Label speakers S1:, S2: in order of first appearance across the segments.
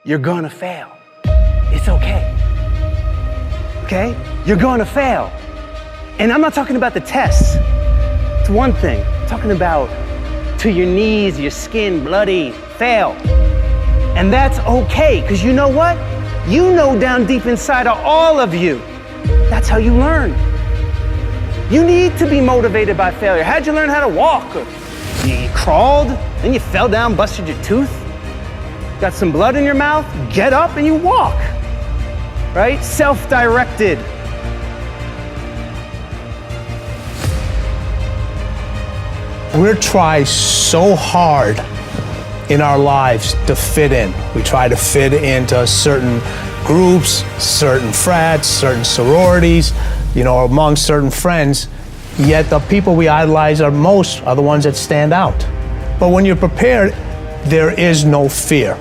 S1: you're gonna fail. It's okay. Okay? You're gonna fail. And I'm not talking about the tests. It's one thing. I'm talking about to your knees, your skin, bloody, fail. And that's okay, because you know what? You know down deep inside of all of you, that's how you learn. You need to be motivated by failure. How'd you learn how to walk? You crawled, then you fell down, busted your tooth, got some blood in your mouth, get up and you walk, right? Self-directed.
S2: We try so hard in our lives to fit in. We try to fit into certain groups, certain frats, certain sororities, among certain friends, yet the people we idolize are the ones that stand out. But when you're prepared, there is no fear.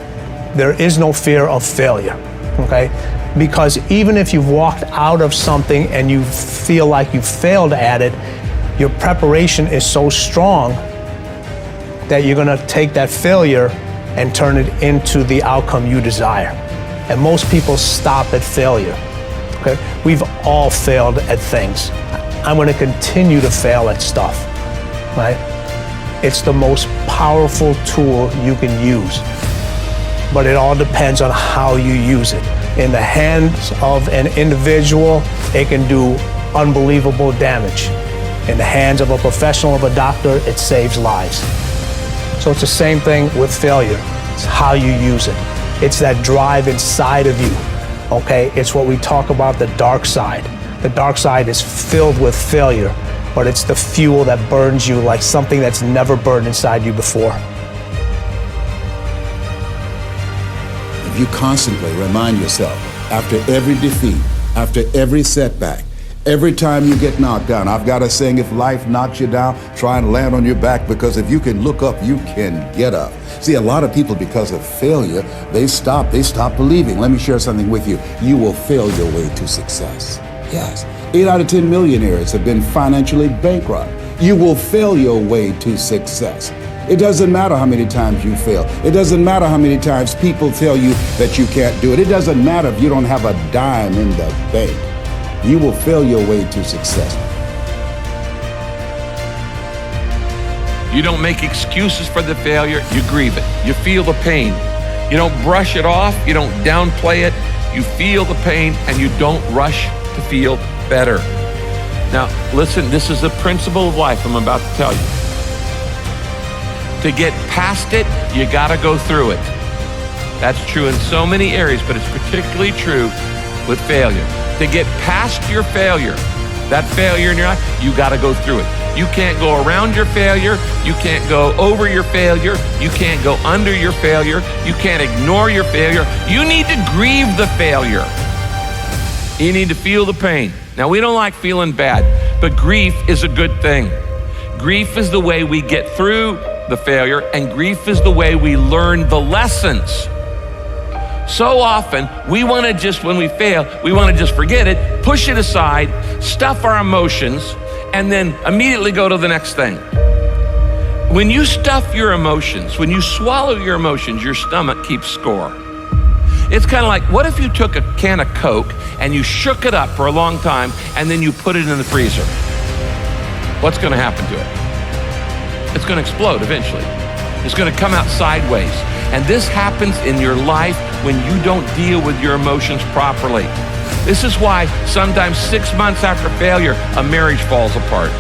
S2: There is no fear of failure, okay? Because even if you've walked out of something and you feel like you failed at it, your preparation is so strong that you're gonna take that failure and turn it into the outcome you desire. And most people stop at failure, okay? We've all failed at things. I'm gonna continue to fail at stuff, right? It's the most powerful tool you can use, but it all depends on how you use it. In the hands of an individual, it can do unbelievable damage. In the hands of a professional, of a doctor, it saves lives. So it's the same thing with failure. It's how you use it. It's that drive inside of you, okay? It's what we talk about, the dark side. The dark side is filled with failure, but it's the fuel that burns you like something that's never burned inside you before.
S3: If you constantly remind yourself, after every defeat, after every setback, every time you get knocked down, I've got a saying, if life knocks you down, try and land on your back, because if you can look up, you can get up. See, a lot of people, because of failure, they stop believing. Let me share something with you. You will fail your way to success. Yes, 8 out of 10 millionaires have been financially bankrupt. You will fail your way to success. It doesn't matter how many times you fail. It doesn't matter how many times people tell you that you can't do it. It doesn't matter if you don't have a dime in the bank. You will fail your way to success.
S4: You don't make excuses for the failure, you grieve it. You feel the pain. You don't brush it off, you don't downplay it. You feel the pain and you don't rush to feel better. Now, listen, this is the principle of life I'm about to tell you. To get past it, you gotta go through it. That's true in so many areas, but it's particularly true with failure. To get past your failure, that failure in your life, you gotta go through it. You can't go around your failure. You can't go over your failure. You can't go under your failure. You can't ignore your failure. You need to grieve the failure. You need to feel the pain. Now, we don't like feeling bad, but grief is a good thing. Grief is the way we get through the failure, and grief is the way we learn the lessons. So often, we want to just, when we fail, we want to just forget it, push it aside, stuff our emotions, and then immediately go to the next thing. When you stuff your emotions, when you swallow your emotions, your stomach keeps score. It's kind of like, what if you took a can of Coke and you shook it up for a long time and then you put it in the freezer? What's going to happen to it? It's going to explode eventually. It's going to come out sideways. And this happens in your life when you don't deal with your emotions properly. This is why sometimes 6 months after failure, a marriage falls apart.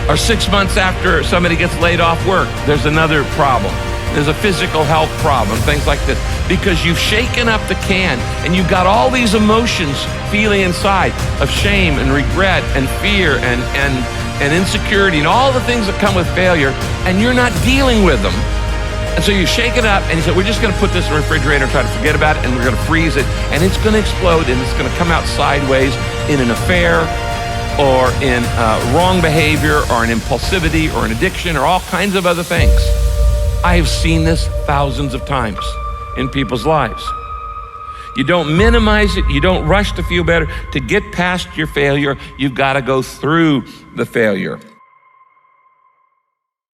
S4: Or 6 months after somebody gets laid off work, there's another problem. There's a physical health problem, things like this. Because you've shaken up the can and you've got all these emotions feeling inside of shame and regret and fear and insecurity and all the things that come with failure, and you're not dealing with them. And so you shake it up and you say, we're just gonna put this in the refrigerator and try to forget about it, and we're gonna freeze it, and it's gonna explode, and it's gonna come out sideways in an affair or in wrong behavior or an impulsivity or an addiction or all kinds of other things. I have seen this thousands of times in people's lives. You don't minimize it, you don't rush to feel better. To get past your failure, you've gotta go through the failure.